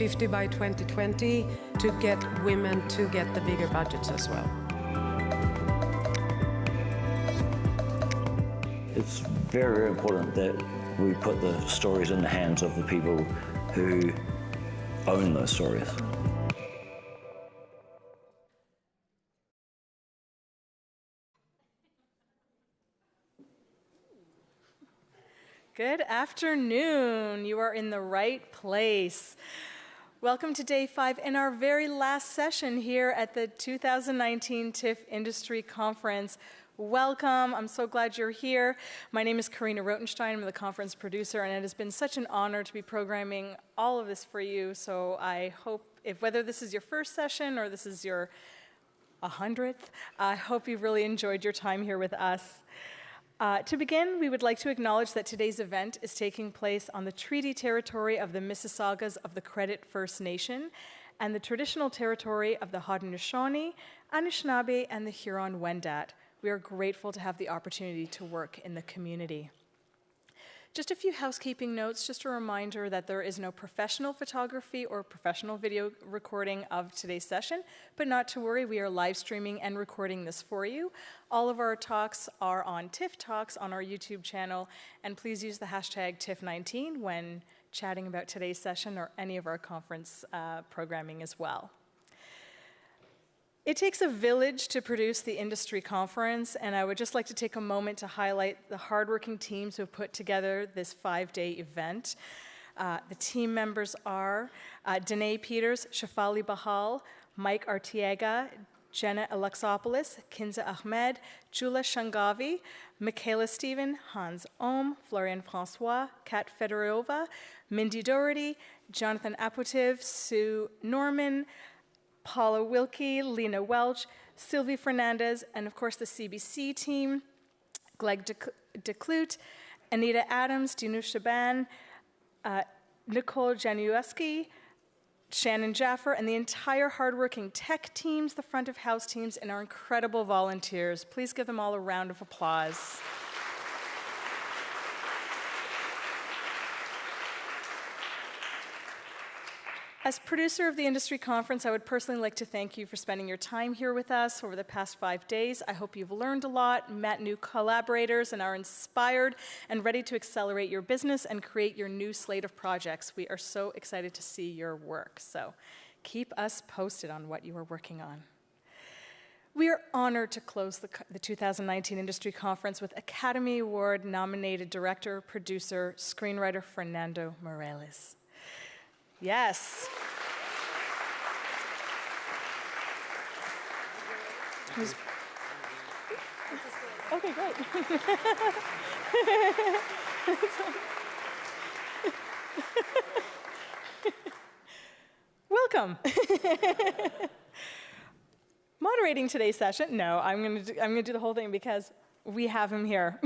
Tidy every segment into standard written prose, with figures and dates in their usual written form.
50 by 2020 to get women to get the bigger budgets as well. It's very, very important that we put the stories in the hands of the people who own those stories. Good afternoon. You are in the right place. Welcome to day 5 and our very last session here at the 2019 TIFF Industry Conference. Welcome. I'm so glad you're here. My name is Karina Rotenstein. I'm the conference producer, and it has been such an honor to be programming all of this for you. So I hope, whether this is your first session or this is your 100th, I hope you've really enjoyed your time here with us. To begin, we would like to acknowledge that today's event is taking place on the treaty territory of the Mississaugas of the Credit First Nation and the traditional territory of the Haudenosaunee, Anishinaabe, and the Huron-Wendat. We are grateful to have the opportunity to work in the community. Just a few housekeeping notes, just a reminder that there is no professional photography or professional video recording of today's session, but not to worry, we are live streaming and recording this for you. All of our talks are on TIFF Talks on our YouTube channel, and please use the hashtag TIFF19 when chatting about today's session or any of our conference programming as well. It takes a village to produce the industry conference, and I would just like to take a moment to highlight the hardworking teams who have put together this 5-day event. The team members are Danae Peters, Shafali Bahal, Mike Artiega, Jenna Alexopoulos, Kinza Ahmed, Jula Shangavi, Michaela Stephen, Hans Ohm, Florian Francois, Kat Fedorova, Mindy Doherty, Jonathan Apotiv, Sue Norman, Paula Wilkie, Lena Welch, Sylvie Fernandez, and of course the CBC team, Gleg DeClute, Anita Adams, Dinu Shaban, Nicole Janueski, Shannon Jaffer, and the entire hardworking tech teams, the front of house teams, and our incredible volunteers. Please give them all a round of applause. As producer of the industry conference, I would personally like to thank you for spending your time here with us over the past 5 days. I hope you've learned a lot, met new collaborators, and are inspired and ready to accelerate your business and create your new slate of projects. We are so excited to see your work, so keep us posted on what you are working on. We are honored to close the 2019 Industry Conference with Academy Award-nominated director, producer, screenwriter Fernando Meirelles. Yes. Okay, great. Welcome. Moderating today's session. No, I'm gonna do the whole thing because we have him here.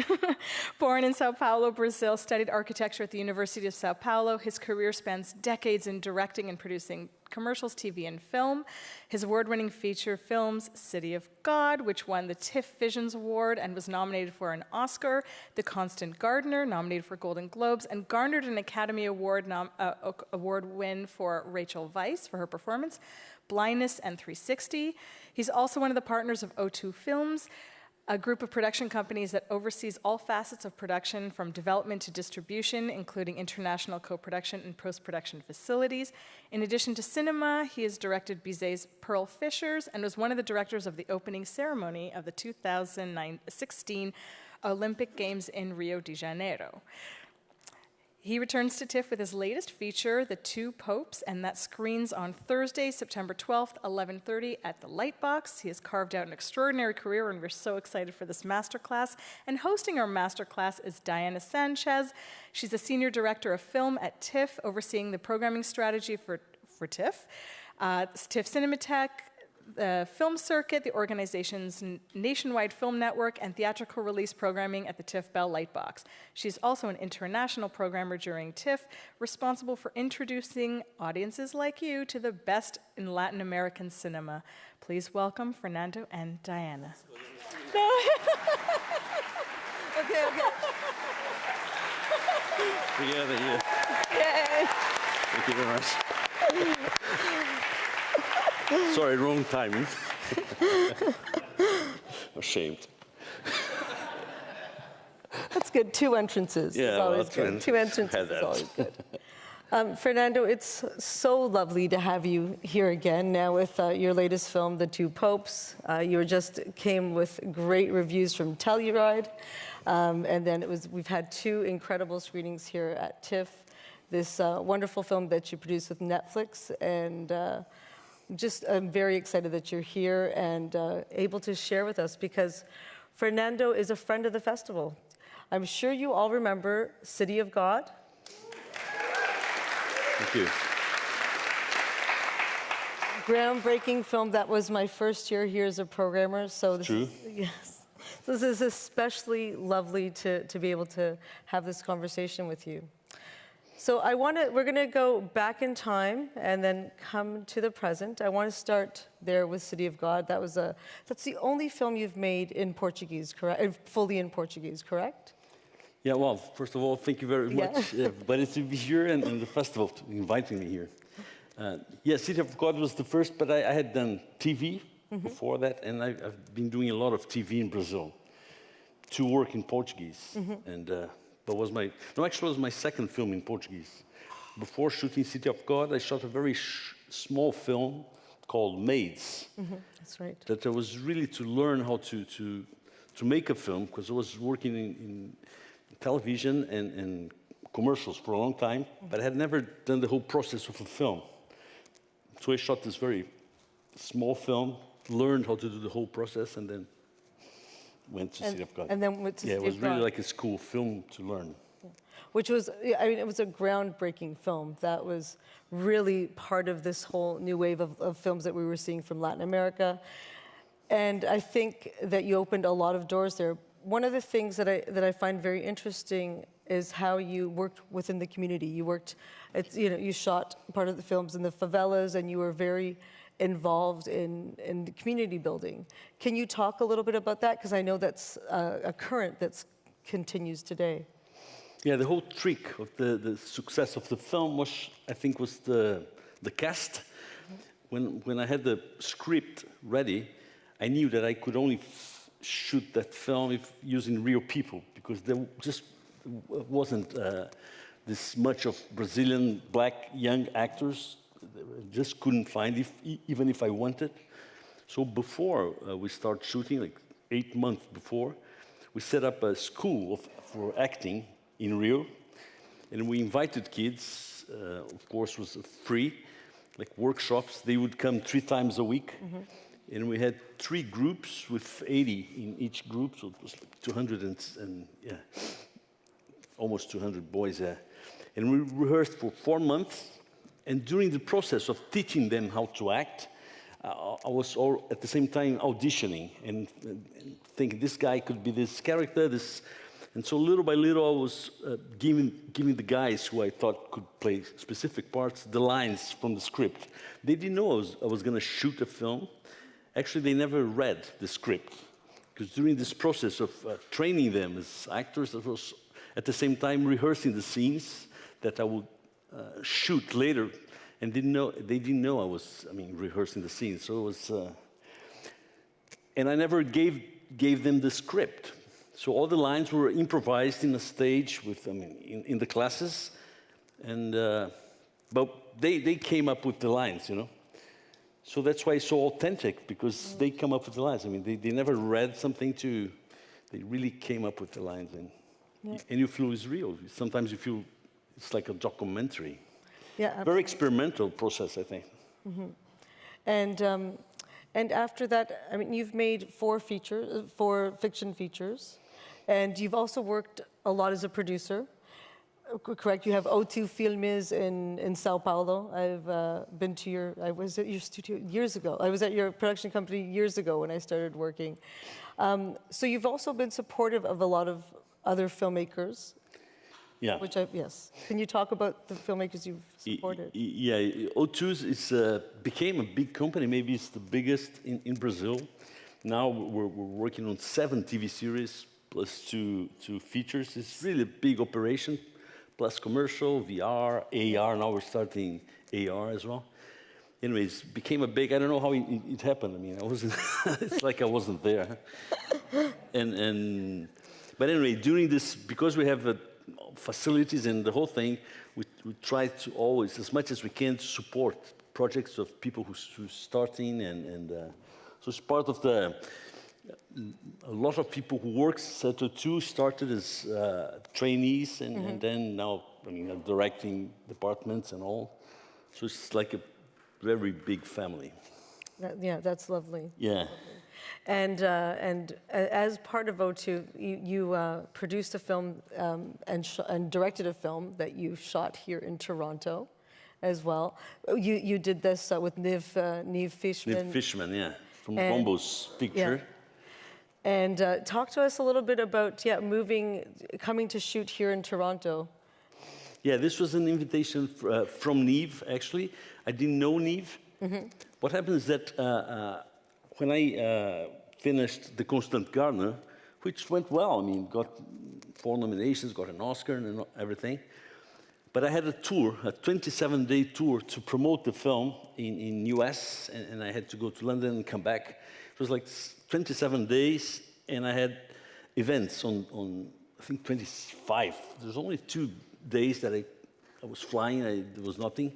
Born in Sao Paulo, Brazil, studied architecture at the University of Sao Paulo. His career spans decades in directing and producing commercials, TV, and film. His award-winning feature films, City of God, which won the TIFF Visions Award and was nominated for an Oscar, The Constant Gardener, nominated for Golden Globes, and garnered an Academy Award win for Rachel Weisz for her performance, Blindness and 360. He's also one of the partners of O2 Films, a group of production companies that oversees all facets of production from development to distribution, including international co-production and post-production facilities. In addition to cinema, he has directed Bizet's Pearl Fishers and was one of the directors of the opening ceremony of the 2016 Olympic Games in Rio de Janeiro. He returns to TIFF with his latest feature, The Two Popes, and that screens on Thursday, September 12th, 11:30 at the Lightbox. He has carved out an extraordinary career, and we're so excited for this masterclass. And hosting our masterclass is Diana Sanchez. She's a senior director of film at TIFF, overseeing the programming strategy for TIFF, TIFF Cinematheque, the film circuit, the organization's nationwide film network, and theatrical release programming at the TIFF Bell Lightbox. She's also an international programmer during TIFF, responsible for introducing audiences like you to the best in Latin American cinema. Please welcome Fernando and Diana. No. Okay. Together, yeah. Yay. Thank you very much. Sorry, wrong timing. Ashamed. That's good. 2 entrances is always good. 2 entrances is always good. Fernando, it's so lovely to have you here again now with your latest film, The Two Popes. You just came with great reviews from Telluride. And then we've had 2 incredible screenings here at TIFF. This wonderful film that you produced with Netflix. And I'm very excited that you're here and able to share with us, because Fernando is a friend of the festival. I'm sure you all remember City of God. Thank you. Groundbreaking film. That was my first year here as a programmer. So this True. Yes. This is especially lovely to be able to have this conversation with you. So we're going to go back in time and then come to the present. I want to start there with City of God. That's the only film you've made in Portuguese, correct? Fully in Portuguese, correct? Yeah, well, first of all, thank you very much, everybody, to be here and the festival, to inviting me here. City of God was the first, but I had done TV before that, and I've been doing a lot of TV in Brazil to work in Portuguese. And that was it was my second film in Portuguese. Before shooting City of God, I shot a very small film called Maids. That's right. That was really to learn how to make a film, because I was working in television and commercials for a long time, but I had never done the whole process of a film. So I shot this very small film, learned how to do the whole process, and then went to City of God. And then went to City of God. Yeah, it was really like a school film to learn. Yeah. Which was, it was a groundbreaking film. That was really part of this whole new wave of films that we were seeing from Latin America. And I think that you opened a lot of doors there. One of the things that I find very interesting is how you worked within the community. You shot part of the films in the favelas, and you were very involved in the community building. Can you talk a little bit about that? Because I know that's a current that continues today. Yeah, the whole trick of the success of the film was the cast. When I had the script ready, I knew that I could only shoot that film using real people, because there just wasn't this much of Brazilian black young actors. Just couldn't find, even if I wanted. So before we start shooting, like 8 months before, we set up a school for acting in Rio, and we invited kids. Of course, it was free, like workshops. They would come 3 times a week. And we had 3 groups with 80 in each group, so it was like 200 almost 200 boys there. And we rehearsed for 4 months, and during the process of teaching them how to act, I was at the same time auditioning and thinking this guy could be this character, and so little by little I was giving the guys who I thought could play specific parts the lines from the script. They didn't know I was going to shoot a film. Actually, they never read the script, because during this process of training them as actors, I was at the same time rehearsing the scenes that I would shoot later, and they didn't know I was, rehearsing the scenes. So it was, and I never gave them the script. So all the lines were improvised in a stage in the classes, and but they came up with the lines, So that's why it's so authentic, because they come up with the lines. They never read something they really came up with the lines. And you feel it's real. Sometimes you feel it's like a documentary. Yeah, absolutely. Very experimental process, I think. And after that, you've made 4 fiction features, and you've also worked a lot as a producer. Correct. You have O2 Filmes in Sao Paulo. I was at your studio years ago. I was at your production company years ago when I started working. So you've also been supportive of a lot of other filmmakers. Yeah. Yes. Can you talk about the filmmakers you've supported? Yeah. O2 became a big company. Maybe it's the biggest in Brazil. Now we're working on 7 TV series plus 2 features. It's really a big operation. Plus commercial, VR, AR. Now we're starting AR as well. Anyways, became a big, I don't know how it happened. I mean, I wasn't, it's like I wasn't there. But anyway, during this, because we have facilities and the whole thing, we try to always, as much as we can, to support projects of people who's starting, and so it's part of a lot of people who work Seto 2 started as trainees, and then now, I mean, are directing departments and all. So it's like a very big family. Yeah, that's lovely. Yeah. And as part of O2, you produced a film and directed a film that you shot here in Toronto as well. You did this with Niv Fishman. Niv Fishman, yeah, from Bombo's picture. Yeah. And talk to us a little bit about coming to shoot here in Toronto. Yeah, this was an invitation from Niv, actually. I didn't know Niv. What happened is that when I finished The Constant Gardener, which went well, I mean, got 4 nominations, got an Oscar and everything. But I had a tour, a 27-day tour to promote the film in US, and I had to go to London and come back. It was like 27 days, and I had events on I think 25. There's only 2 days that I was flying, there was nothing.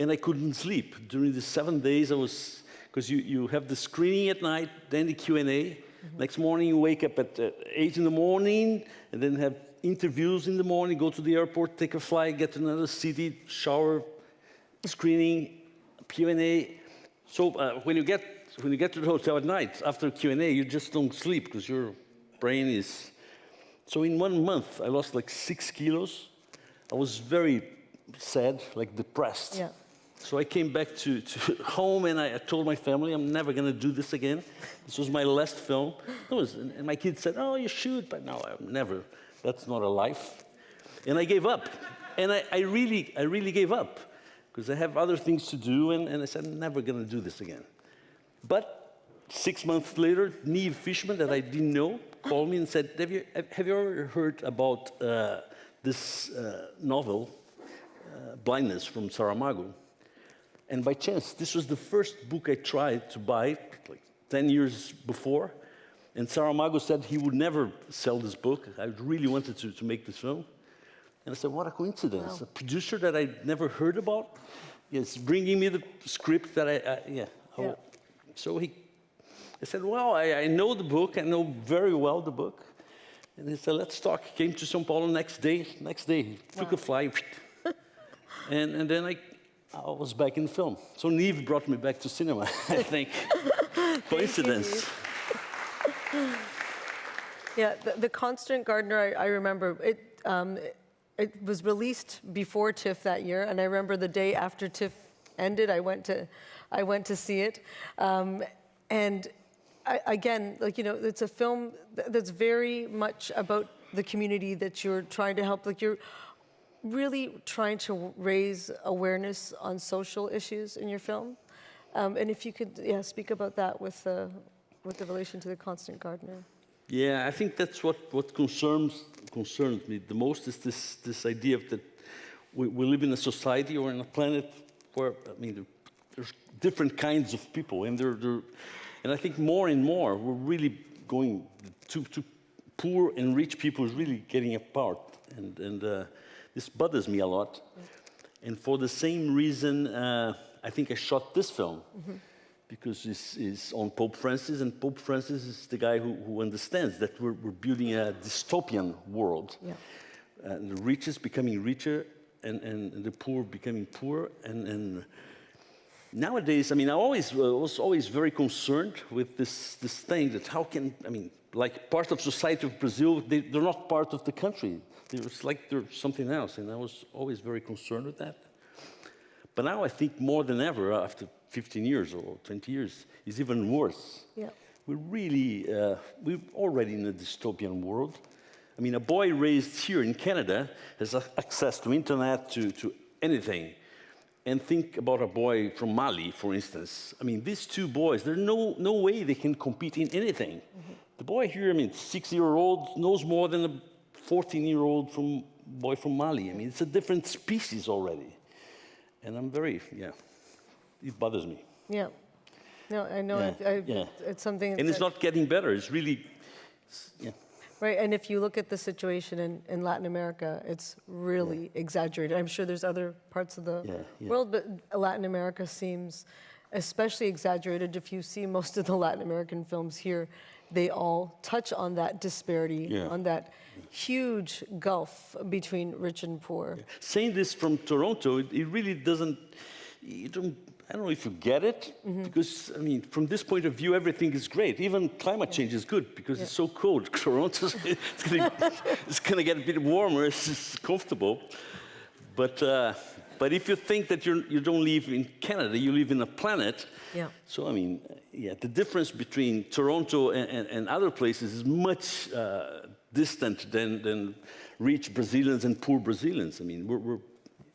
And I couldn't sleep. During the 7 days, I was, because you have the screening at night, then the Q&A. Next morning, you wake up at 8 in the morning, and then have interviews in the morning, go to the airport, take a flight, get to another city, shower, screening, Q&A. So when you get to the hotel at night, after Q&A, you just don't sleep, because your brain is... So in 1 month, I lost like 6 kilos. I was very sad, like depressed. Yeah. So I came back to home, and I told my family, I'm never going to do this again. This was my last film. And my kids said, oh, you should, but no, I'm never. That's not a life. And I gave up. And I really gave up, because I have other things to do, and I said, I'm never going to do this again. But 6 months later, Niv Fishman, that I didn't know, called me and said, have you ever heard about this novel, Blindness, from Saramago? And by chance, this was the first book I tried to buy, like 10 years before. And Saramago said he would never sell this book. I really wanted to make this film. And I said, what a coincidence. Wow. A producer that I never heard about is bringing me the script that So I said, well, I know the book. I know very well the book. And he said, let's talk. He came to São Paulo next day, took a flight. and then I was back in film. So Niv brought me back to cinema, I think. Coincidence. Yeah, the Constant Gardener, I remember, it was released before TIFF that year, and I remember the day after TIFF ended, I went to see it. Again, like, you know, it's a film that's very much about the community that you're trying to help. Like, you're really trying to raise awareness on social issues in your film. And if you could, speak about that with the relation to The Constant Gardener. Yeah, I think that's what concerns me the most, is this idea of that we live in a society or in a planet where, I mean, there's different kinds of people, and and I think more and more we're really going to poor and rich people is really getting apart, and this bothers me a lot. And for the same reason, I think I shot this film. Because this is on Pope Francis, and Pope Francis is the guy who understands that we're building a dystopian world. Yeah. The rich is becoming richer, and the poor becoming poorer. And nowadays, I mean, I was always very concerned with this thing that how can, I mean, like part of society of Brazil, they're not part of the country. It's like they're something else, and I was always very concerned with that. But now I think more than ever, after 15 years or 20 years, is even worse. Yeah. We're already in a dystopian world. I mean, a boy raised here in Canada has access to internet, to anything. And think about a boy from Mali, for instance. I mean, these two boys, there's no way they can compete in anything. The boy here, I mean, 6-year-old, knows more than a 14-year-old boy from Mali. I mean, it's a different species already. And I'm very, it bothers me. Yeah. No, I know. It's something. And it's not getting better. It's really, Right, and if you look at the situation in Latin America, it's really exaggerated. I'm sure there's other parts of the world, but Latin America seems especially exaggerated. If you see most of the Latin American films here, they all touch on that disparity, on that huge gulf between rich and poor. Saying this from Toronto, it really doesn't, I don't know if you get it, because, I mean, from this point of view, everything is great. Even climate change is good, because it's so cold. Toronto, it's going to get a bit warmer, it's comfortable. But if you think that you don't live in Canada, you live in a planet. So, I mean, the difference between Toronto and other places is much distant than rich Brazilians and poor Brazilians. I mean,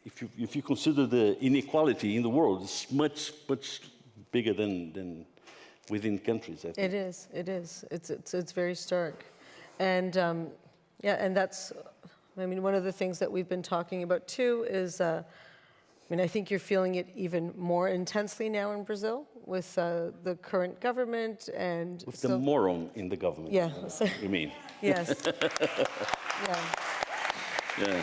if you consider the inequality in the world, it's much bigger than within countries, I think. It is. It's very stark. And, and that's, I mean, one of the things that we've been talking about too is, I mean, I think you're feeling it even more intensely now in Brazil with the current government and... With the moron in the government. Yeah. You mean? Yes. Yeah.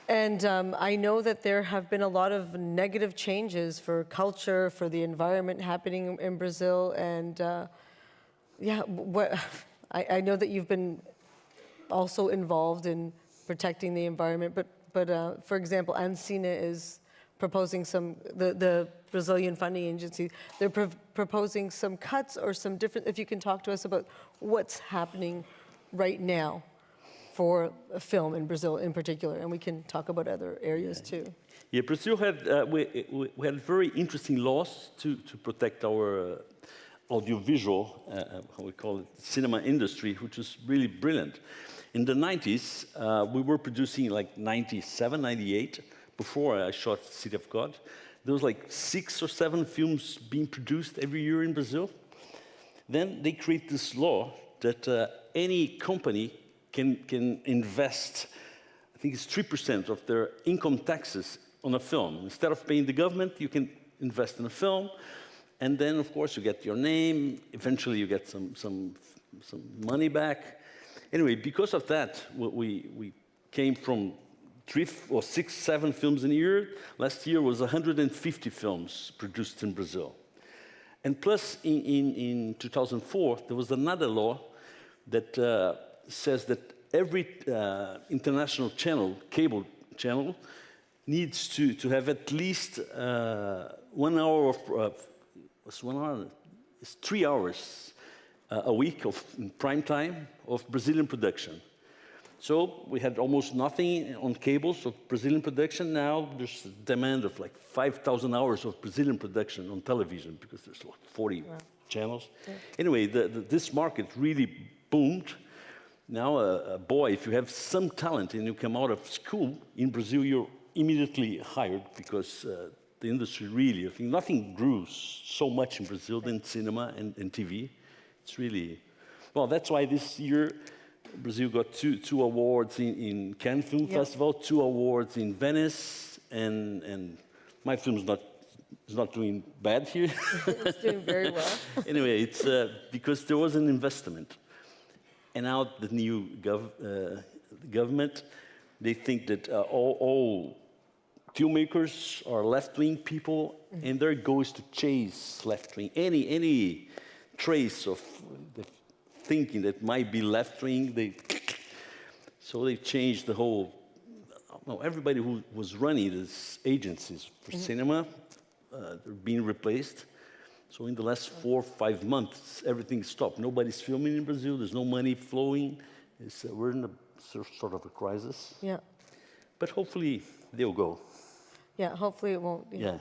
And I know that there have been a lot of negative changes for culture, for the environment happening in Brazil. And I know that you've been also involved in protecting the environment. But for example, Ancina is proposing the Brazilian funding agency, they're proposing some cuts or some different, if you can talk to us about what's happening right now for film in Brazil in particular, and we can talk about other areas too. Yeah, Brazil had we had very interesting laws to protect our audiovisual, how we call it, cinema industry, which was really brilliant. In the 90s, we were producing like 97, 98, before I shot City of God. There was like 6 or 7 films being produced every year in Brazil. Then they create this law that any company can invest, I think it's 3% of their income taxes on a film. Instead of paying the government, you can invest in a film, and then, of course, you get your name. Eventually, you get some money back. Anyway, because of that, we came from 3 or 6, 7 films in a year. Last year was 150 films produced in Brazil. And plus, in 2004, there was another law that says that every international channel, cable channel, needs to have at least 1 hour what's 1 hour? It's 3 hours a week of prime time of Brazilian production. So we had almost nothing on cables of Brazilian production. Now there's a demand of like 5,000 hours of Brazilian production on television because there's like 40 channels. Yeah. Anyway, this market really boomed. Now, a boy, if you have some talent and you come out of school in Brazil, you're immediately hired because the industry really, I think nothing grew so much in Brazil than cinema and TV. It's really, well, that's why this year Brazil got two awards in Cannes Film Festival, 2 awards in Venice, and my film is not doing bad here. It's doing very well. Anyway, it's because there was an investment. And now the new government, they think that all filmmakers are left-wing people, and their goal is to chase left-wing. Any trace of the thinking that might be left-wing, so they changed the whole. Well, everybody who was running these agencies for cinema, they're being replaced. So in the last 4 or 5 months, everything stopped. Nobody's filming in Brazil. There's no money flowing. We're in a sort of a crisis. Yeah. But hopefully they'll go. Yeah, hopefully it won't. Yeah.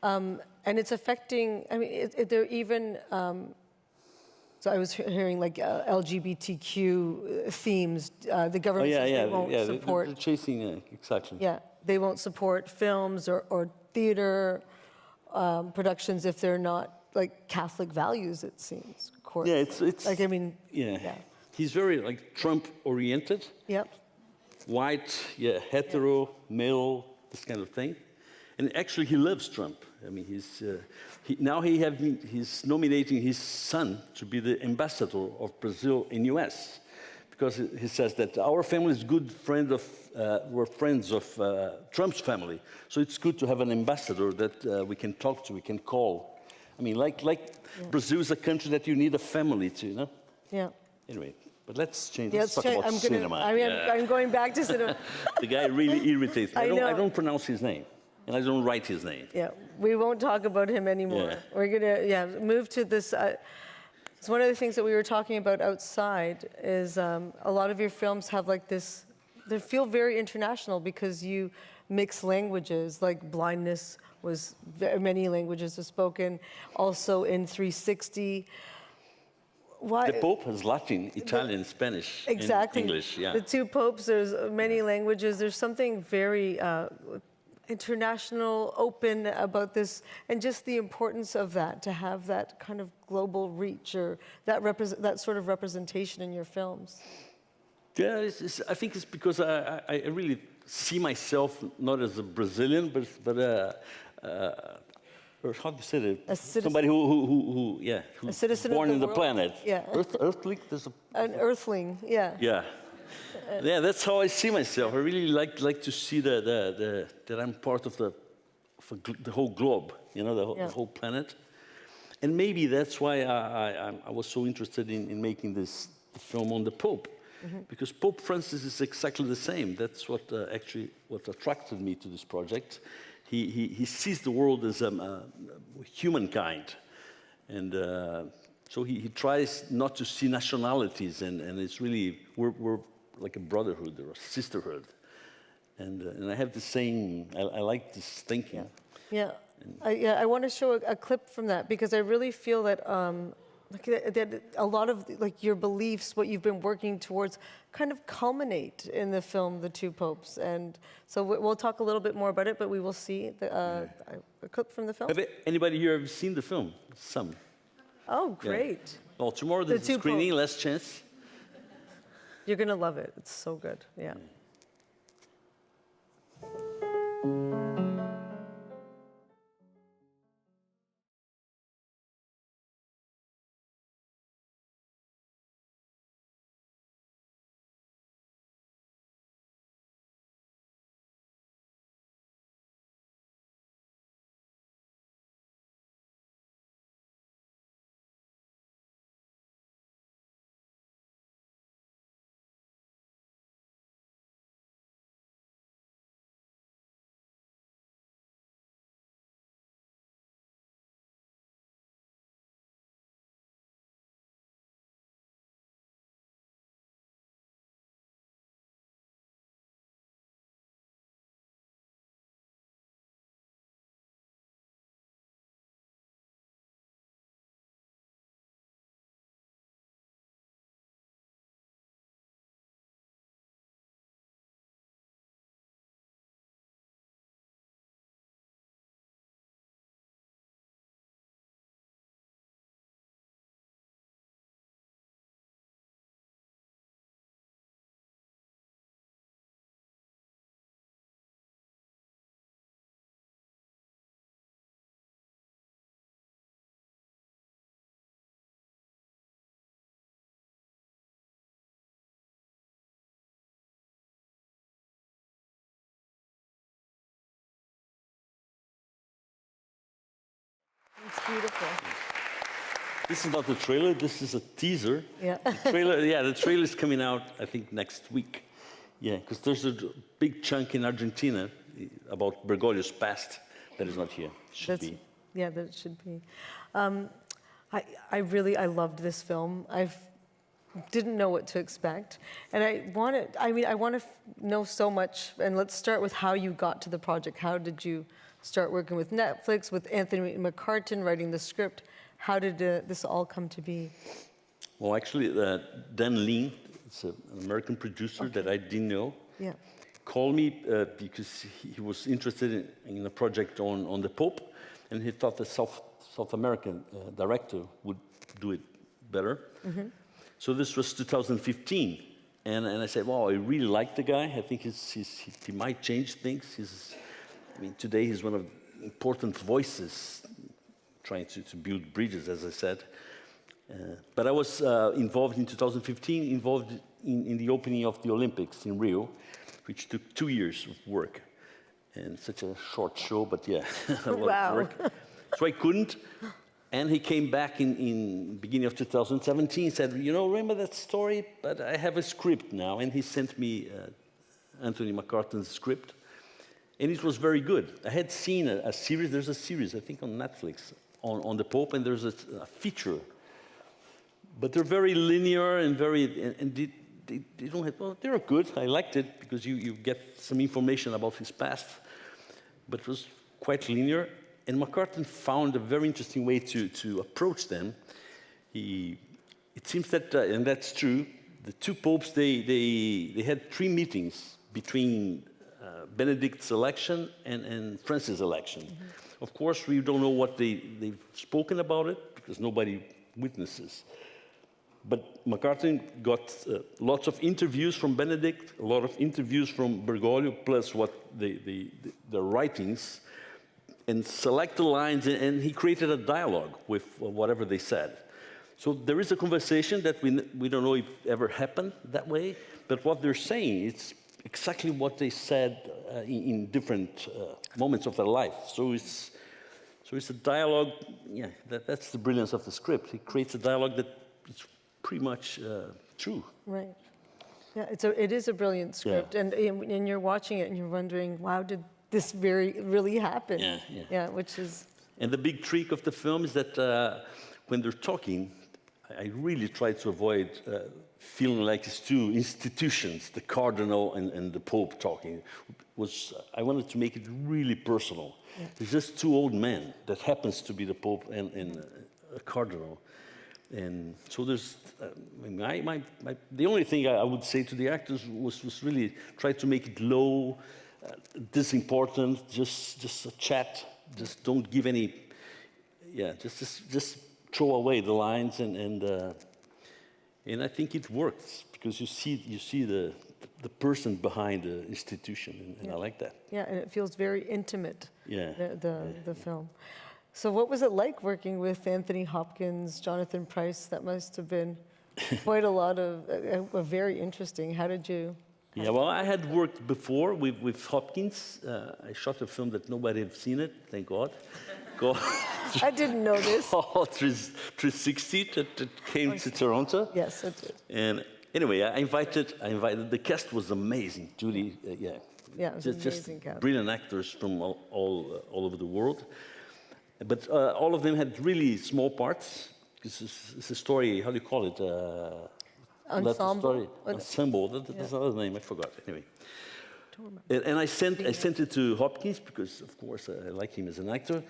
And it's affecting, I mean, they're even, so I was hearing like LGBTQ themes. The government says they won't support. They're chasing, exactly. Yeah, they won't support films or theater productions if they're not like Catholic values, it seems. Yeah, it's like, I mean, he's very like Trump oriented. Yep. White, hetero, male, this kind of thing. And actually, he loves Trump. I mean, he's nominating his son to be the ambassador of Brazil in U.S. because he says that our family is we're friends of Trump's family. So it's good to have an ambassador that we can talk to, we can call. I mean, Brazil is a country that you need a family to, you know? Yeah. Anyway, but let's change. Yeah, let's talk about cinema. I'm going back to cinema. The guy really irritates me. I don't pronounce his name, and I don't write his name. Yeah, we won't talk about him anymore. Yeah. We're gonna move to this. It's one of the things that we were talking about outside is a lot of your films have like this. They feel very international because you mix languages, like blindness was many languages are spoken. Also in 360. Why? The Pope has Latin, Italian, Spanish, exactly. and English. Yeah. The two popes, there's many languages. There's something very international, open about this, and just the importance of that, to have that kind of global reach or that sort of representation in your films. Yeah, I think it's because I really see myself not as a Brazilian, but or how do you say that? Somebody who's a citizen born of in the world. planet. Yeah. Earthling? An earthling, yeah. Yeah. Yeah, that's how I see myself. I really like to see that I'm part of the whole globe, you know, the whole planet. And maybe that's why I was so interested in making this film on the Pope. Mm-hmm. Because Pope Francis is exactly the same. That's what attracted me to this project. He sees the world as humankind, and so he tries not to see nationalities, and it's really we're like a brotherhood or a sisterhood, and I have the same. I like this thinking. Yeah. I want to show a clip from that because I really feel that. That a lot of your beliefs, what you've been working towards, kind of culminate in the film The Two Popes. And so we'll talk a little bit more about it, but we will see a clip from the film. Have anybody here ever seen the film? Some. Oh, great. Yeah. Well, tomorrow there's a screening, last chance. You're going to love it. It's so good. Yeah. It's beautiful. This is not the trailer, this is a teaser. Yeah. The trailer is coming out, I think, next week. Yeah, because there's a big chunk in Argentina about Bergoglio's past that is not here. Should be. Yeah, that it should be. I loved this film. I didn't know what to expect. And I want to know so much. And let's start with how you got to the project. How did you start working with Netflix, with Anthony McCartin, writing the script? How did this all come to be? Well, actually, Dan Lean, it's an American producer that I didn't know, called me because he was interested in a project on the Pope, and he thought the South American director would do it better. Mm-hmm. So this was 2015, and I said, well, I really like the guy. I think he might change things. I mean, today he's one of the important voices trying to build bridges, as I said. But I was involved in 2015, involved in the opening of the Olympics in Rio, which took 2 years of work. And such a short show, but yeah, a lot of work. So I couldn't. And he came back in beginning of 2017, said, you know, remember that story? But I have a script now. And he sent me Anthony McCartin's script. And it was very good. I had seen a series, there's a series, I think on Netflix, on the Pope, and there's a feature. But they're very linear and they don't have, well, they're good. I liked it because you get some information about his past. But it was quite linear. And McCartin found a very interesting way to approach them. It seems that, and that's true, the two popes, they had 3 meetings between Benedict's election and Francis' election. Mm-hmm. Of course, we don't know what they've spoken about it because nobody witnesses. But McCartin got lots of interviews from Benedict, a lot of interviews from Bergoglio, plus what the writings, and select the lines, and he created a dialogue with whatever they said. So there is a conversation that we don't know if ever happened that way, but what they're saying, it's exactly what they said in different moments of their life. So it's a dialogue, yeah, that's the brilliance of the script. It creates a dialogue that is pretty much true. Right. Yeah, it is a brilliant script, yeah. And you're watching it and you're wondering, wow, did this really happen? Yeah. Yeah, which is... And the big trick of the film is that when they're talking, I really try to avoid feeling like it's two institutions, the Cardinal and the Pope talking. I wanted to make it really personal. Yeah. It's just 2 old men that happens to be the Pope and a Cardinal. And so there's, the only thing I would say to the actors was really try to make it low, disimportant, just a chat, just don't give any, just throw away the lines, and I think it works because you see the person behind the institution, and I like that. Yeah, and it feels very intimate. Yeah. The film. So what was it like working with Anthony Hopkins, Jonathan Pryce? That must have been quite a lot of, very interesting. How did you? Yeah, well, I had worked before with Hopkins. I shot a film that nobody had seen it, thank God. I didn't know this. 360 that came to Toronto. Yes, it did. And anyway, I invited. The cast was amazing. Judy, Yeah, it was amazing cast. Brilliant actors from all over the world. But all of them had really small parts. It's a story, how do you call it? Ensemble. Ensemble. That's another name, I forgot. Anyway. And I sent it to Hopkins because, of course, I like him as an actor.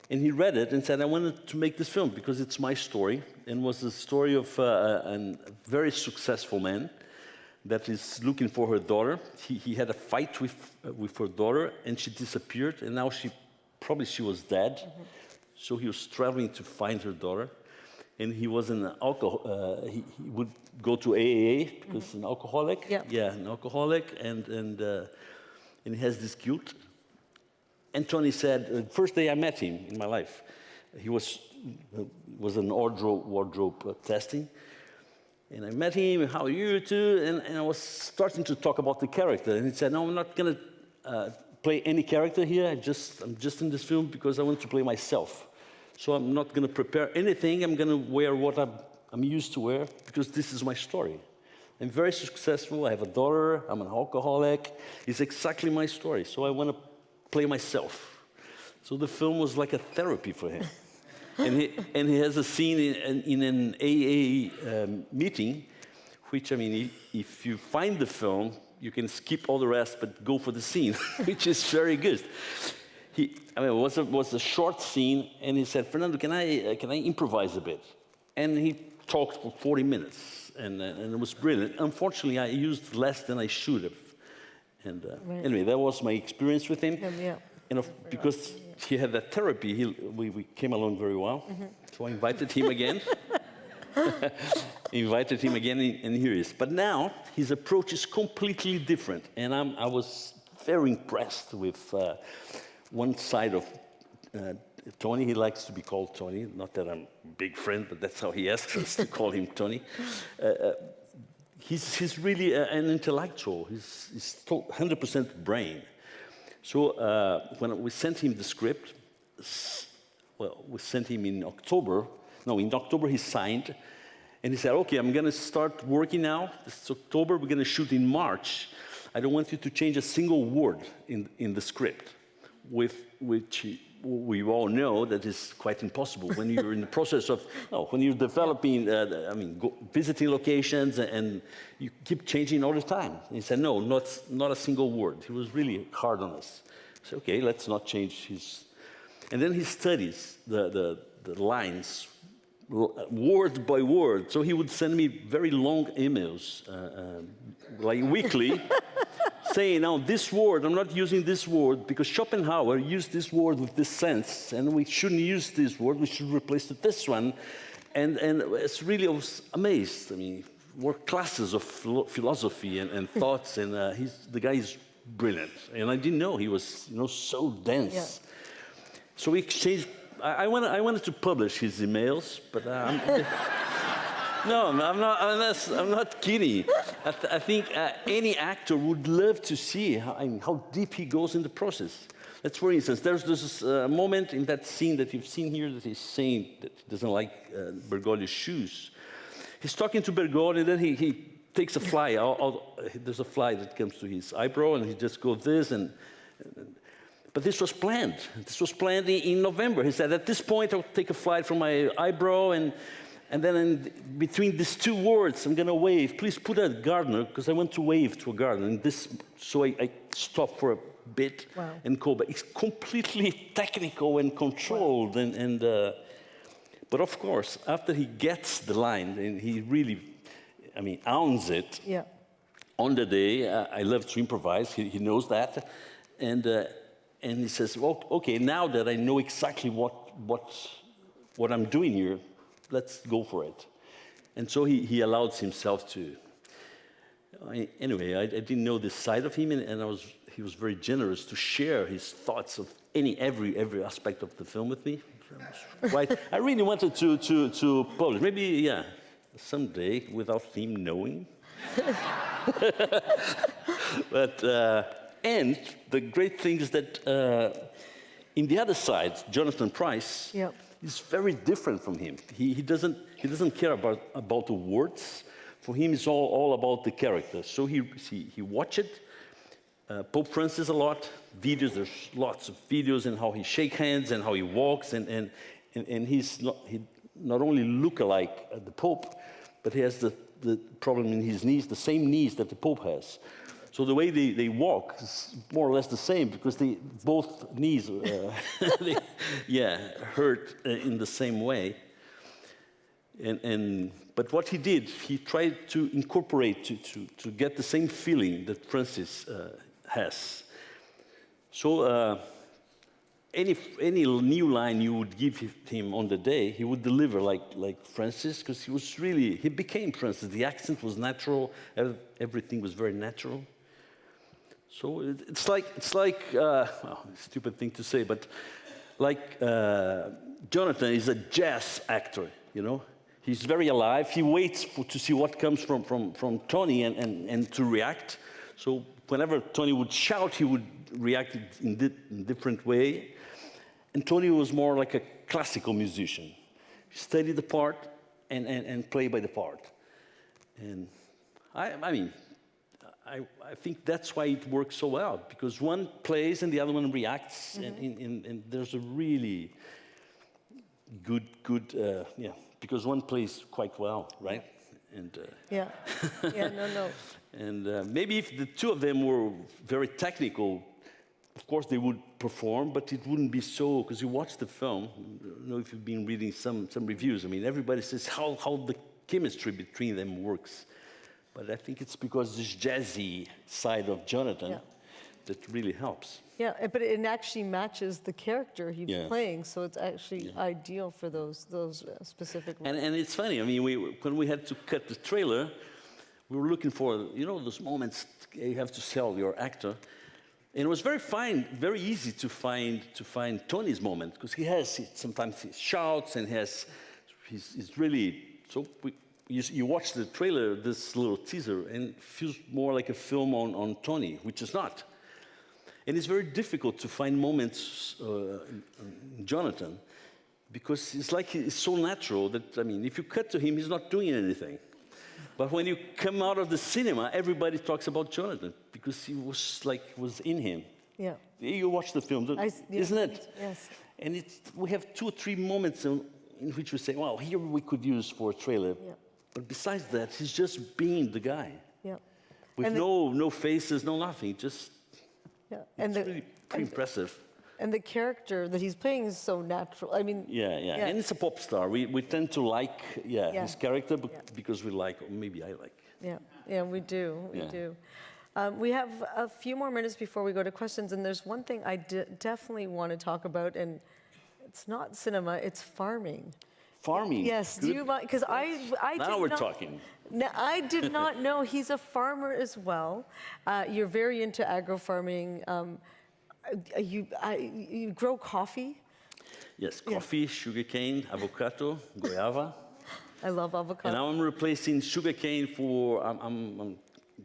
And he read it and said, I wanted to make this film because it's my story. And was the story of a very successful man that is looking for her daughter. He had a fight with her daughter and she disappeared. And now she was dead. Mm-hmm. So he was traveling to find her daughter. And he was an alcohol. He would go to AAA because mm-hmm. an alcoholic. Yeah, an alcoholic, and he has this guilt. And Tony said, first day I met him in my life, he was an wardrobe testing, and I met him. How are you too? And I was starting to talk about the character, and he said, no, I'm not going to play any character here. I'm just in this film because I want to play myself. So I'm not going to prepare anything. I'm going to wear what I'm used to wear because this is my story. I'm very successful. I have a daughter. I'm an alcoholic. It's exactly my story. So I want to play myself. So the film was like a therapy for him. and he has a scene in an AA meeting, which, I mean, if you find the film, you can skip all the rest, but go for the scene, which is very good. It was a short scene, and he said, Fernando, can I improvise a bit? And he talked for 40 minutes, and it was brilliant. Unfortunately, I used less than I should have. And anyway, that was my experience with him. And because he had that therapy, we came along very well. Mm-hmm. So I invited him again. And here he is. But now, his approach is completely different. And I was very impressed with one side of Tony. He likes to be called Tony. Not that I'm a big friend, but that's how he asks us to call him Tony. He's really an intellectual. He's 100% brain. So when we sent him the script, well, we sent him in October. No, in October he signed, and he said, "Okay, I'm going to start working now. It's October. We're going to shoot in March. I don't want you to change a single word in the script," which we all know that is quite impossible when you're in the process of, when you're developing, visiting locations, and you keep changing all the time. And he said, "No, not a single word." He was really hard on us. I said, "Okay, let's not change his." And then he studies the lines word by word. So he would send me very long emails, like weekly, saying, "Now this word, I'm not using this word because Schopenhauer used this word with this sense, and we shouldn't use this word. We should replace it with this one." And it's really, I was amazed. I mean, what classes of philosophy and thoughts, and the guy is brilliant. And I didn't know he was, so dense. Yeah. So we exchanged. I wanted to publish his emails, but no, I'm not kidding. I think any actor would love to see how deep he goes in the process. Let's, for instance, there's this moment in that scene that you've seen here that he's saying that he doesn't like Bergoglio's shoes. He's talking to Bergoglio, and then he takes a fly. There's a fly that comes to his eyebrow, and he just goes this and but this was planned. This was planned in November. He said, "At this point, I'll take a flight from my eyebrow, and then between these two words, I'm going to wave. Please put a gardener, because I want to wave to a gardener." And so I stopped for a bit and called. But it's completely technical and controlled. Wow. But of course, after he gets the line, and he really, owns it. Yeah. On the day, I love to improvise. He knows that, and he says, "Well, okay, now that I know exactly what I'm doing here, let's go for it." And so he allowed himself to. Anyway, I didn't know this side of him, and he was very generous to share his thoughts of every aspect of the film with me. I really wanted to publish. Maybe, someday without him knowing. But. And the great thing is that in the other side, Jonathan Pryce is very different from him. He doesn't care about the words. For him, it's all about the character. So he watched Pope Francis a lot. Videos, there's lots of videos and how he shakes hands and how he walks, and he not only look alike the Pope, but he has the problem in his knees, the same knees that the Pope has. So the way they walk is more or less the same, because both knees hurt in the same way. But what he did, he tried to incorporate to get the same feeling that Francis has. So any new line you would give him on the day, he would deliver like Francis, because he became Francis. The accent was natural, everything was very natural. So it's like stupid thing to say, but like Jonathan is a jazz actor, He's very alive. He waits to see what comes from Tony and to react. So whenever Tony would shout, he would react in a different way. And Tony was more like a classical musician. He studied the part and played by the part. And I think that's why it works so well, because one plays and the other one reacts, and there's a really good, because one plays quite well, right? And no. And maybe if the two of them were very technical, of course they would perform, but it wouldn't be so, because you watch the film, I don't know if you've been reading some reviews, everybody says how the chemistry between them works. But I think it's because this jazzy side of Jonathan that really helps. Yeah, but it actually matches the character he's playing, so it's actually ideal for those specific roles. And it's funny, when we had to cut the trailer, we were looking for, those moments you have to sell your actor. And it was very easy to find Tony's moment, because sometimes he shouts and he's really, so you watch the trailer, this little teaser, and it feels more like a film on Tony, which is not. And it's very difficult to find moments in Jonathan, because it's like it's so natural that, I mean, if you cut to him, he's not doing anything. But when you come out of the cinema, everybody talks about Jonathan, because he was in him. Yeah. You watch the film, isn't it? Yes. And we have 2 or 3 moments in which we say, wow, here we could use for a trailer. Yeah. But besides that, he's just being the guy. Yeah. With no faces, no nothing, just, it's really pretty impressive. And the character that he's playing is so natural. I mean... Yeah. And it's a pop star. We tend to like his character because we like, or maybe I like. Yeah, we do. We do. We have a few more minutes before we go to questions, and there's one thing I definitely want to talk about, and it's not cinema, it's farming. Farming? Yes. Good. Do you mind? Because now we're talking. Now, I did not know he's a farmer as well. You're very into agro-farming. You grow coffee? Yes, coffee, sugarcane, avocado, guayaba. I love avocado. And now I'm replacing sugarcane for, I'm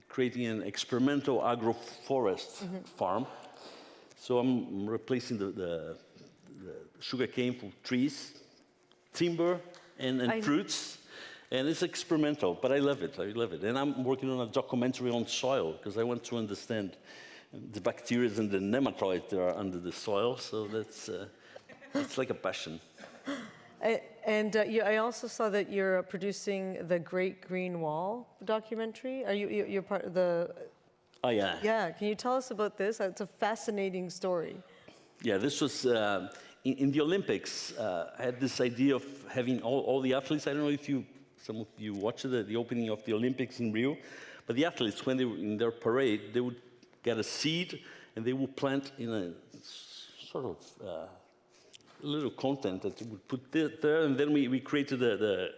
creating an experimental agroforest farm. So I'm replacing the sugarcane for trees, timber, and fruits. And it's experimental, but I love it. And I'm working on a documentary on soil, because I want to understand the bacteria and the nematodes that are under the soil. So that's like a passion. I also saw that you're producing the Great Green Wall documentary. You're part of the... Oh, yeah. Yeah, can you tell us about this? It's a fascinating story. Yeah, this was in the Olympics. I had this idea of having all the athletes. I don't know if some of you watched the opening of the Olympics in Rio, but the athletes, when they were in their parade, they would get a seed and they would plant in a sort of little content that we would put there, and then we created the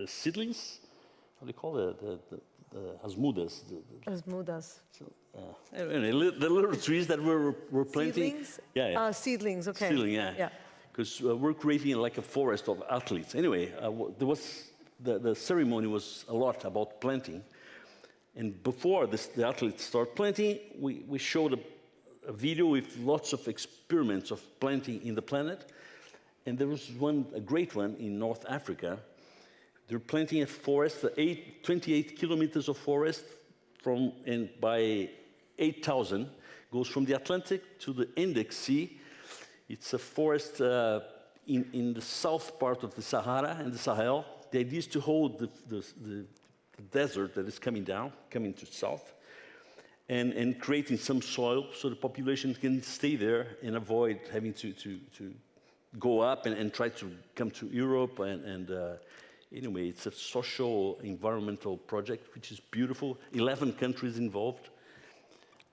seedlings. How do you call it? As mudas. As mudas. So, anyway, the little trees that we're planting. Seedlings? Yeah. Seedlings, okay. Seedling, yeah. Because we're creating like a forest of athletes. Anyway, the ceremony was a lot about planting. And before the athletes start planting, we showed a video with lots of experiments of planting in the planet. And there was a great one in North Africa. They're planting a forest, 28 kilometers of forest by 8,000, goes from the Atlantic to the Index Sea. It's a forest in the south part of the Sahara and the Sahel. The idea is to hold the desert that is coming to south, and creating some soil so the population can stay there and avoid having to go up and try to come to Europe. Anyway, it's a social, environmental project, which is beautiful. 11 countries involved.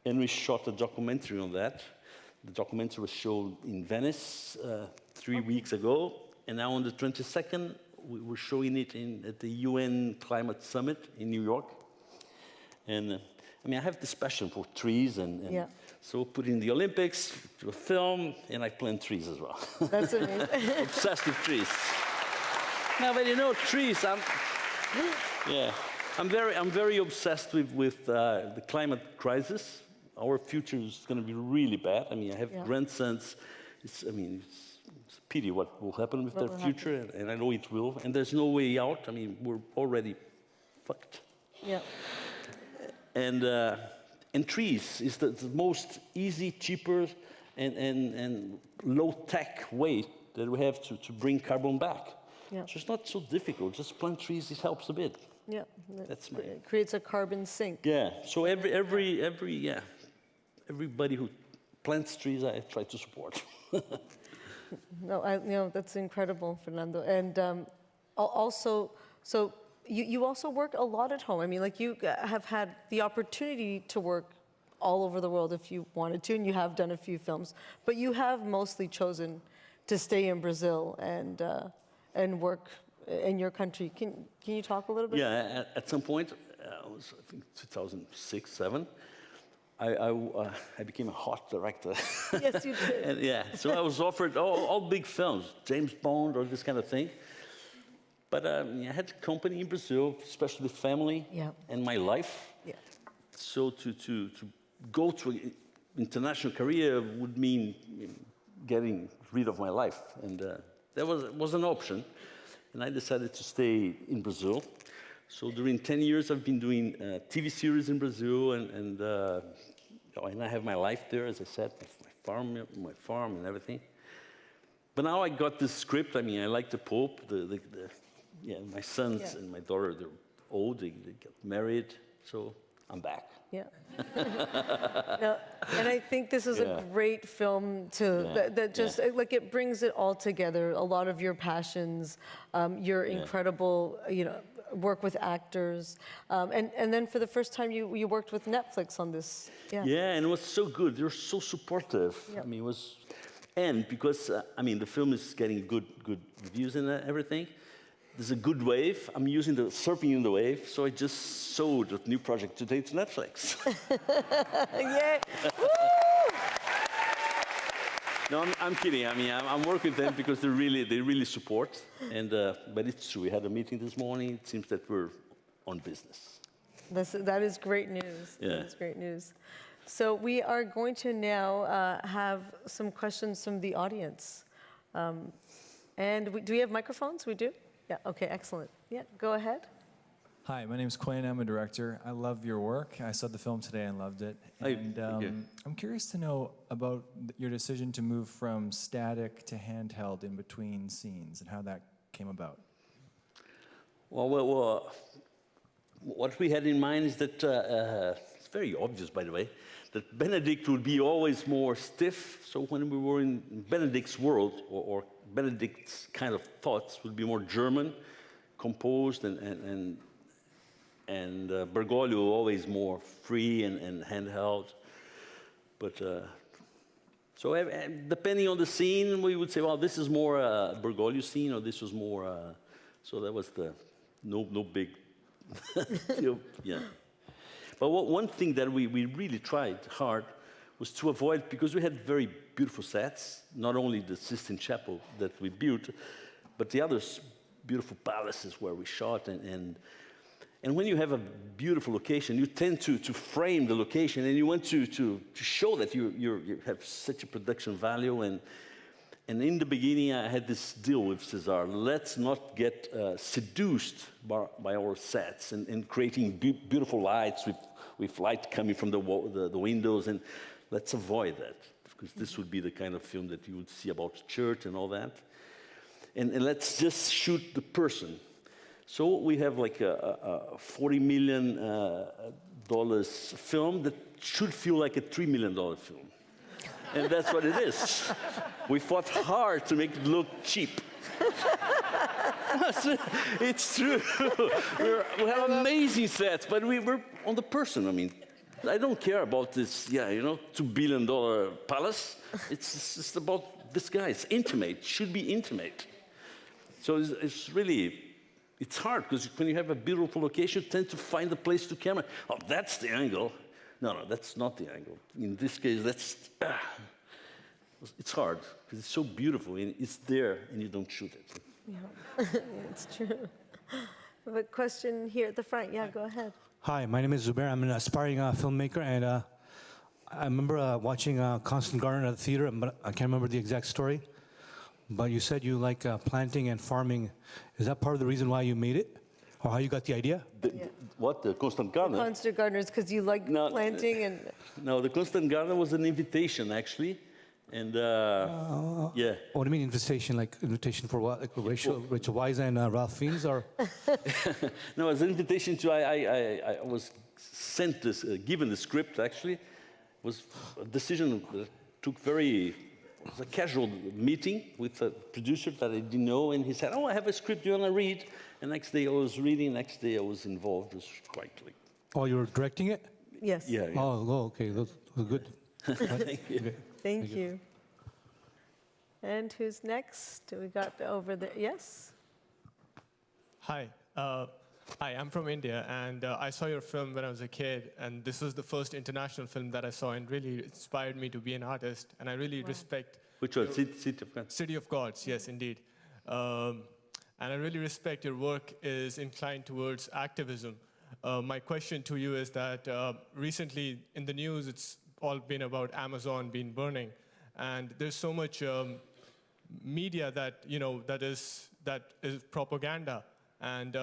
And we shot a documentary on that. The documentary was shown in Venice 3 weeks ago. And now on the 22nd, we were showing it at the UN Climate Summit in New York. And I have this passion for trees, and so put in the Olympics, to a film, and I plant trees as well. That's amazing. Obsessed with trees. No, but trees. I'm very obsessed with the climate crisis. Our future is going to be really bad. I have grandsons. It's a pity what will happen with their future, and I know it will. And there's no way out. We're already fucked. Yeah. And trees is the most easy, cheaper, and low-tech way that we have to bring carbon back. Yeah. So it's not so difficult. Just plant trees. It helps a bit. Yeah. It creates a carbon sink. Yeah. So everybody who plants trees, I try to support. No, that's incredible, Fernando. And also, so you also work a lot at home. You have had the opportunity to work all over the world if you wanted to, and you have done a few films, but you have mostly chosen to stay in Brazil and work in your country. Can you talk a little bit? Yeah, at some point, it was, I think, 2006, 2007, I became a hot director. Yes, you did. And yeah, so I was offered all big films, James Bond or this kind of thing. But I had a company in Brazil, especially family and my life. Yeah. So to go to an international career would mean getting rid of my life. And that was an option. And I decided to stay in Brazil. So during 10 years, I've been doing TV series in Brazil, and I have my life there, as I said, my farm and everything. But now I got this script. I mean, I like the Pope. My sons and my daughter, they're old. They got married, so I'm back. Yeah. No, and I think this is a great film that just like it brings it all together. A lot of your passions, your incredible, work with actors, and then for the first time you worked with Netflix on this. Yeah. Yeah, and it was so good. They were so supportive. I mean, it was, and because the film is getting good reviews and everything. There's a good wave. I'm surfing in the wave, so I just sold a new project today to Netflix. Yeah. Woo! No, I'm kidding. I mean, I'm working with them because they really support. And but it's true. We had a meeting this morning. It seems that we're on business. That is great news. Yeah. That is great news. So we are going to now have some questions from the audience. And do we have microphones? We do? Yeah, okay, excellent. Yeah, go ahead. Hi, my name is Quinn. I'm a director. I love your work. I saw the film today and loved it. And I'm curious to know about your decision to move from static to handheld in between scenes and how that came about. Well, what we had in mind is that, it's very obvious, by the way, that Benedict would be always more stiff. So when we were in Benedict's world, or Benedict's kind of thoughts would be more German, composed, and Bergoglio always more free and handheld. But so depending on the scene, we would say, well, this is more a Bergoglio scene, or this was more. So that was the no big. Yeah. But one thing that we really tried hard was to avoid, because we had very beautiful sets, not only the Sistine Chapel that we built, but the other beautiful palaces where we shot. And when you have a beautiful location, you tend to frame the location, and you want to show that you have such a production value. And in the beginning, I had this deal with César. Let's not get seduced by our sets and creating beautiful lights with light coming from the windows, and let's avoid that, because this would be the kind of film that you would see about church and all that. And let's just shoot the person. So we have like a $40 million film that should feel like a $3 million film. And that's what it is. We fought hard to make it look cheap. It's true. We have amazing sets, but we're on the person. I mean, I don't care about this, $2 billion palace. It's just about this guy. It's intimate. It should be intimate. So it's really, it's hard, because when you have a beautiful location, you tend to find a place to camera. Oh, that's the angle. No, that's not the angle. In this case, it's hard, because it's so beautiful, and it's there, and you don't shoot it. Yeah, it's true. I have a question here at the front. Yeah, go ahead. Hi, my name is Zubair. I'm an aspiring filmmaker, and I remember watching Constant Garden at the theater, but I can't remember the exact story. But you said you like planting and farming. Is that part of the reason why you made it, or how you got the idea? What, the Constant Garden? The Constant Gardeners, because you like planting and... No, the Constant Garden was an invitation, actually. And, yeah. What do you mean invitation? Like invitation for what? Like Rachel Weisz and Ralph Fiennes, or? No, it was an invitation to, I was sent this, given the script, actually. It was a decision that took it was a casual meeting with a producer that I didn't know, and he said, oh, I have a script, you want to read? And next day I was reading, next day I was involved. It was quite like... Oh, you were directing it? Yes. Yeah. Oh, okay, that's good. Thank you. Okay. Thank you. And who's next? We got over there. Yes? Hi. Hi, I'm from India, and I saw your film when I was a kid, and this was the first international film that I saw, and really inspired me to be an artist, and I really respect... Which one? City of Gods? City of Gods, yes, indeed. And I really respect your work is inclined towards activism. My question to you is that recently in the news, it's all been about Amazon being burning, and there's so much media that, that is propaganda. And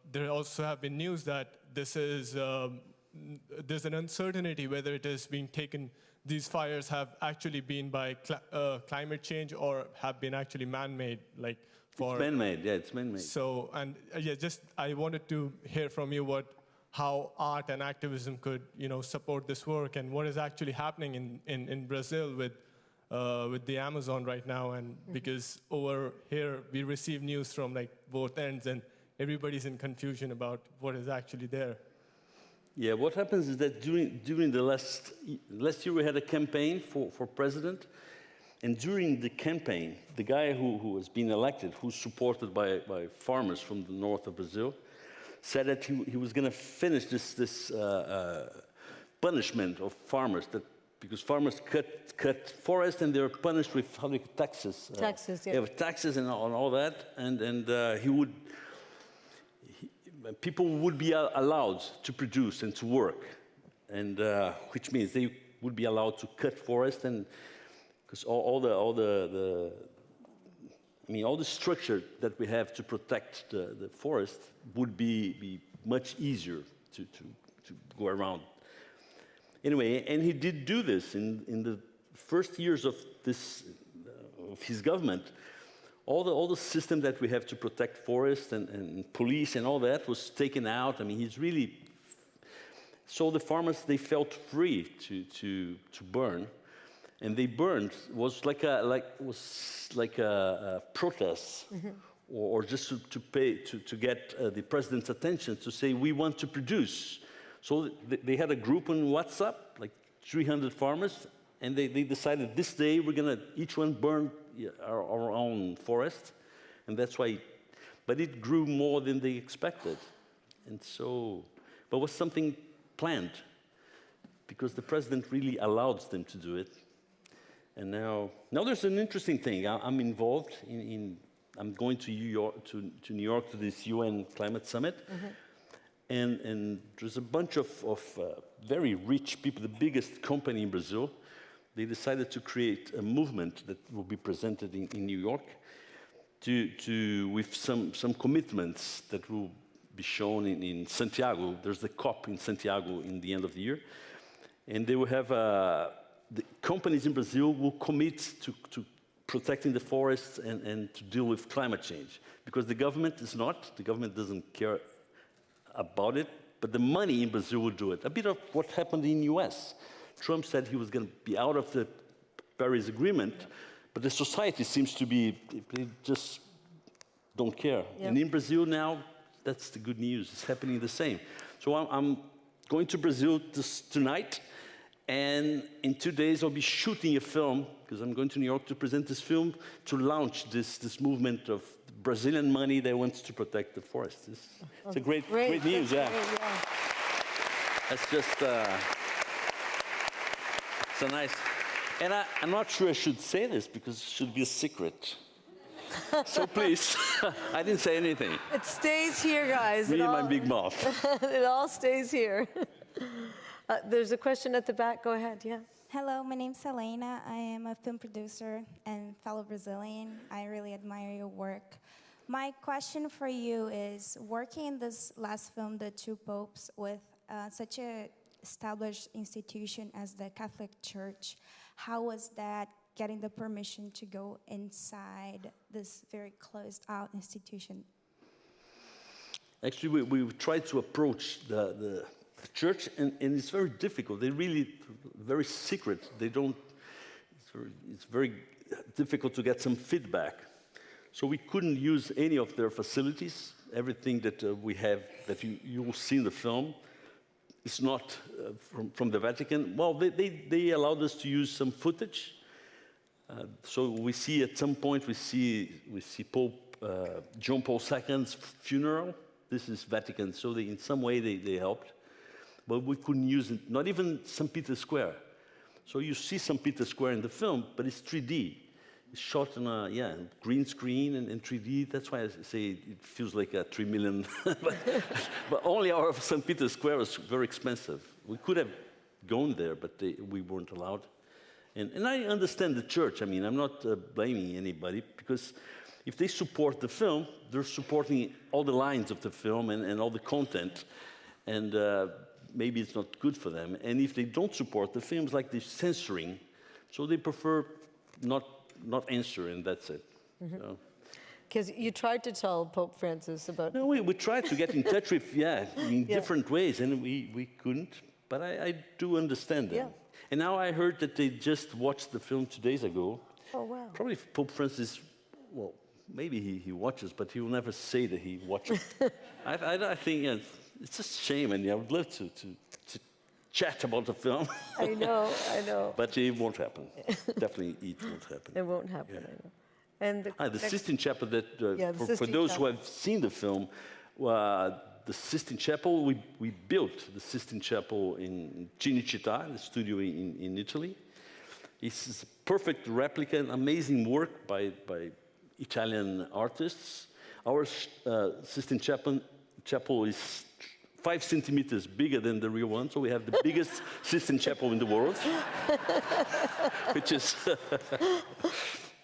there also have been news that this is, there's an uncertainty whether it is being taken, these fires have actually been by climate change or have been actually man-made, like for... It's man-made, yeah, it's man-made. So, and yeah, just, I wanted to hear from you how art and activism could, support this work, and what is actually happening in Brazil with the Amazon right now, and because over here we receive news from like both ends, and everybody's in confusion about what is actually there. Yeah, what happens is that during the last year we had a campaign for president, and during the campaign, the guy who has been elected, who's supported by farmers from the north of Brazil, said that he was going to finish this punishment of farmers, because farmers cut forest and they were punished with taxes. Taxes, yeah. Taxes and all that, and people would be allowed to produce and to work, and which means they would be allowed to cut forest, and because all the structure that we have to protect the forest would be much easier to go around. Anyway, and he did do this in the first years of his government. All the system that we have to protect forests and police and all that was taken out. I mean, he's really... So the farmers, they felt free to burn, and they burned. Was like a protest, or just to get the president's attention, to say we want to produce. So they had a group on WhatsApp, like 300 farmers, and they decided this day we're going to each one burn our own forest, and that's why. But it grew more than they expected, and so, but was something planned, because the president really allowed them to do it. And now there's an interesting thing. I'm involved I'm going to New York to this UN climate summit. And there's a bunch of very rich people, the biggest company in Brazil. They decided to create a movement that will be presented in New York with some commitments that will be shown in Santiago. There's the COP in Santiago in the end of the year. And they will have, the companies in Brazil will commit to protecting the forests and to deal with climate change. Because the government doesn't care about it, but the money in Brazil will do it. A bit of what happened in the US. Trump said he was going to be out of the Paris Agreement, but the society seems to be, they just don't care. Yep. And in Brazil now, that's the good news. It's happening the same. So I'm going to Brazil tonight, and in 2 days I'll be shooting a film, because I'm going to New York to present this film, to launch this movement of Brazilian money that wants to protect the forests. It's a great news, yeah. That's just, it's a nice, and I'm not sure I should say this because it should be a secret. So please, I didn't say anything. It stays here, guys. Me and my big mouth. It all stays here. There's a question at the back. Go ahead, yeah. Hello, my name's Selena. I am a film producer and fellow Brazilian. I really admire your work. My question for you is, working in this last film, The Two Popes, with such an established institution as the Catholic Church, how was that getting the permission to go inside this very closed-out institution? Actually, we tried to approach the church, and it's very difficult. They're really very secret. They don't, it's very difficult to get some feedback. So we couldn't use any of their facilities. Everything that we have, that you will see in the film, is not from the Vatican. Well, they allowed us to use some footage. So we see at some point, we see Pope John Paul II's funeral, This is Vatican, so in some way they helped. But we couldn't use it, not even St. Peter's Square. So you see St. Peter's Square in the film, but it's 3D. It's shot on a green screen and 3D. That's why I say it feels like a 3 million. but only our St. Peter's Square was very expensive. We could have gone there, but we weren't allowed. And I understand the church. I mean, I'm not blaming anybody, because if they support the film, they're supporting all the lines of the film and all the content. And maybe it's not good for them. And if they don't support the films, like they're censoring, so they prefer not answer, and that's it. Because you tried to tell Pope Francis about... No, we tried to get in touch with, in different ways, and we couldn't. But I do understand them. And now I heard that they just watched the film 2 days ago. Oh, wow. Probably Pope Francis, well, maybe he watches, but he will never say that he watches. I think it's a shame, and I would love to chat about the film. I know. But it won't happen. Definitely it won't happen. It won't happen, I know. And the Sistine Chapel, that for those who have seen the film, the Sistine Chapel, we built the Sistine Chapel in Cinecittà, the studio in Italy. It's a perfect replica, an amazing work by Italian artists. Our Sistine Chapel is 5 centimeters bigger than the real one, so we have the biggest Sistine Chapel in the world, which is,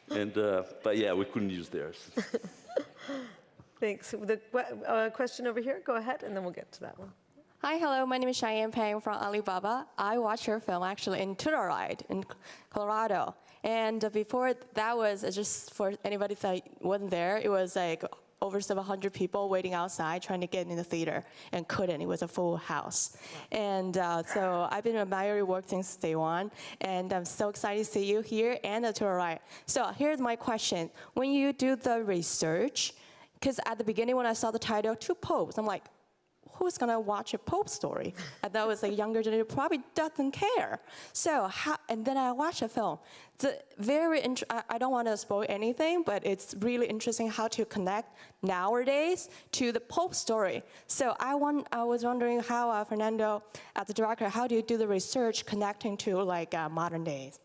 but yeah, we couldn't use theirs. Thanks. The question over here, go ahead, and then we'll get to that one. Hi, hello, my name is Cheyenne Peng from Alibaba. I watched your film actually in Telluride in Colorado. And before that was, just for anybody that wasn't there, it was like over 700 people waiting outside trying to get in the theater and couldn't. It was a full house. And so I've been admiring your work since day one, and I'm so excited to see you here and at Telluride. So here's my question. When you do the research, because at the beginning when I saw the title, Two Popes, I'm like, who's gonna watch a Pope story? And that was a younger generation, probably doesn't care. So, and then I watched the film. I don't want to spoil anything, but it's really interesting how to connect nowadays to the Pope story. So I was wondering how, Fernando, as the director, how do you do the research connecting to like modern days?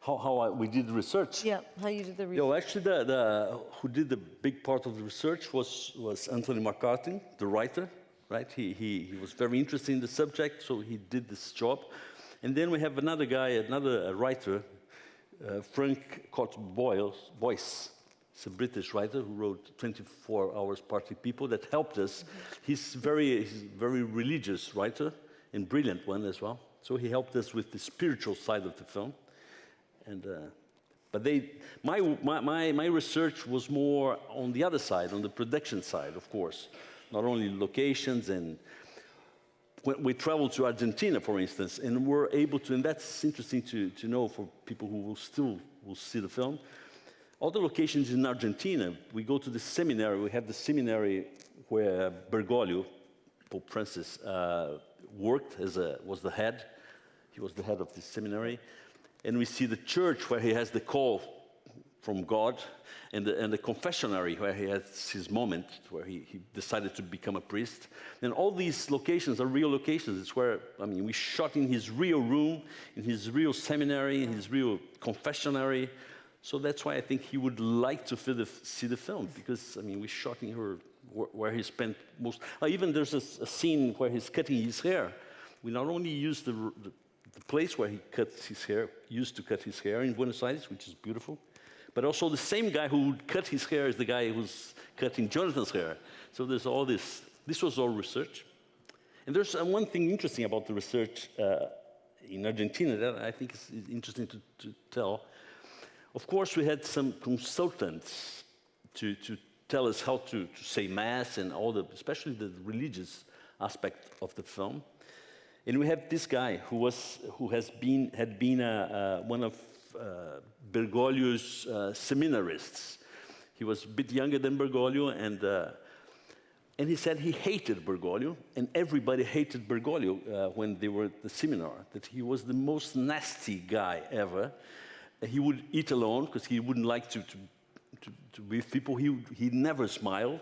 How we did the research? Yeah, how you did the research. Actually, who did the big part of the research was Anthony McCartin, the writer, right? He was very interested in the subject, so he did this job. And then we have another guy, another writer, Frank Boyce. He's a British writer who wrote 24 Hours Party People that helped us. He's very religious writer and brilliant one as well. So he helped us with the spiritual side of the film. And but my research was more on the other side, on the production side, of course. Not only locations, and when we traveled to Argentina, for instance, and we're able to, and that's interesting to know for people who will see the film. All the locations in Argentina, we go to the seminary. We have the seminary where Bergoglio, Pope Francis, worked was the head. He was the head of the seminary. And we see the church where he has the call from God, and the confessionary where he has his moment, where he decided to become a priest. And all these locations are real locations. It's where, we shot in his real room, in his real seminary, in his real confessionary. So that's why I think he would like to see the film, because, we shot in where he spent most... even there's a scene where he's cutting his hair. We not only use the place where he cuts his hair, used to cut his hair in Buenos Aires, which is beautiful, but also the same guy who would cut his hair is the guy who's cutting Jonathan's hair. So there's all this. This was all research. And there's one thing interesting about the research in Argentina that I think is interesting to tell. Of course, we had some consultants to tell us how to say Mass and especially the religious aspect of the film. And we have this guy who had been one of Bergoglio's seminarists. He was a bit younger than Bergoglio, and he said he hated Bergoglio, and everybody hated Bergoglio when they were at the seminar, that he was the most nasty guy ever. He would eat alone because he wouldn't like to be with people. He never smiled.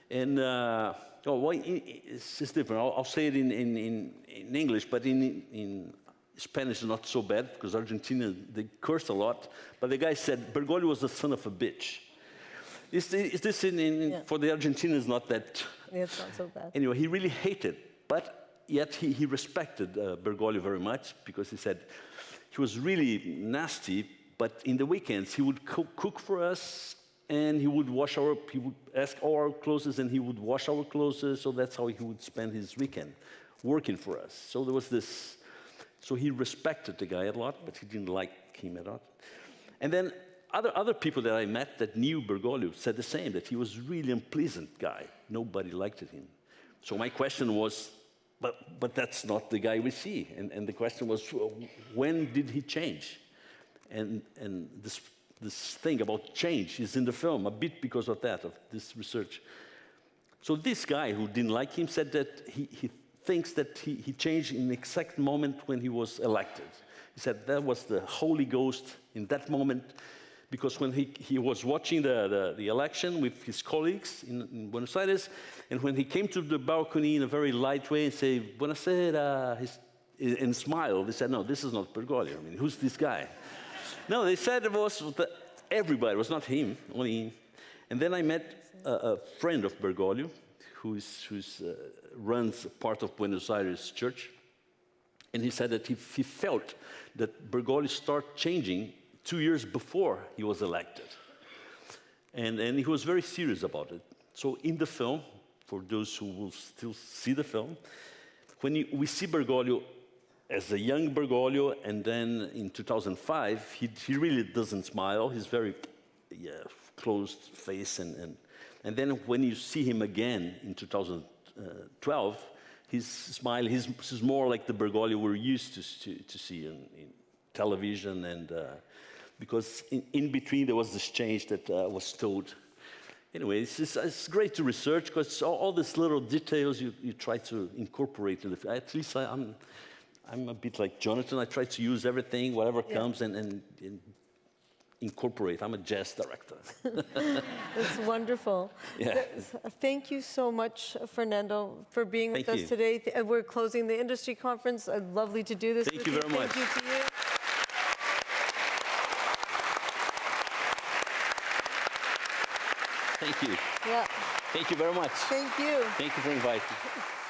And it's different. I'll say it in English, but in Spanish is not so bad, because Argentina, they curse a lot. But the guy said, Bergoglio was the son of a bitch. Is this for the Argentinians not that? Yeah, it's not so bad. Anyway, he really hated, but yet he respected Bergoglio very much, because he said he was really nasty, but in the weekends he would cook for us, and he would ask all our clothes, and he would wash our clothes, so that's how he would spend his weekend, working for us. So there was this, so he respected the guy a lot, but he didn't like him a lot. And then other people that I met that knew Bergoglio said the same, that he was really unpleasant guy. Nobody liked him. So my question was, but that's not the guy we see. And the question was, when did he change? And this thing about change is in the film, a bit because of that, of this research. So this guy who didn't like him said that he thinks that he changed in the exact moment when he was elected. He said that was the Holy Ghost in that moment, because when he was watching the election with his colleagues in Buenos Aires, and when he came to the balcony in a very light way and said, "Buonasera," and smiled, they said, "No, this is not Bergoglio. I mean, who's this guy?" No, they said it was everybody. It was not him, only him. And then I met a friend of Bergoglio, who runs part of Buenos Aires church, and he said that he felt that Bergoglio started changing 2 years before he was elected. And he was very serious about it. So in the film, for those who will still see the film, when we see Bergoglio as a young Bergoglio, and then in 2005, he really doesn't smile. He's very closed face. And then when you see him again in 2012, his smile, he's more like the Bergoglio we're used to see in television, and because in between there was this change that was told. Anyway, it's great to research, because all these little details you try to incorporate in the. At least I'm a bit like Jonathan. I try to use everything, whatever comes, and incorporate. I'm a jazz director. It's wonderful. Yeah. Thank you so much, Fernando, for being with us today. We're closing the industry conference. Lovely to do this. Thank you very much. Thank you to you. Thank you. Yeah. Thank you very much. Thank you. Thank you for inviting me.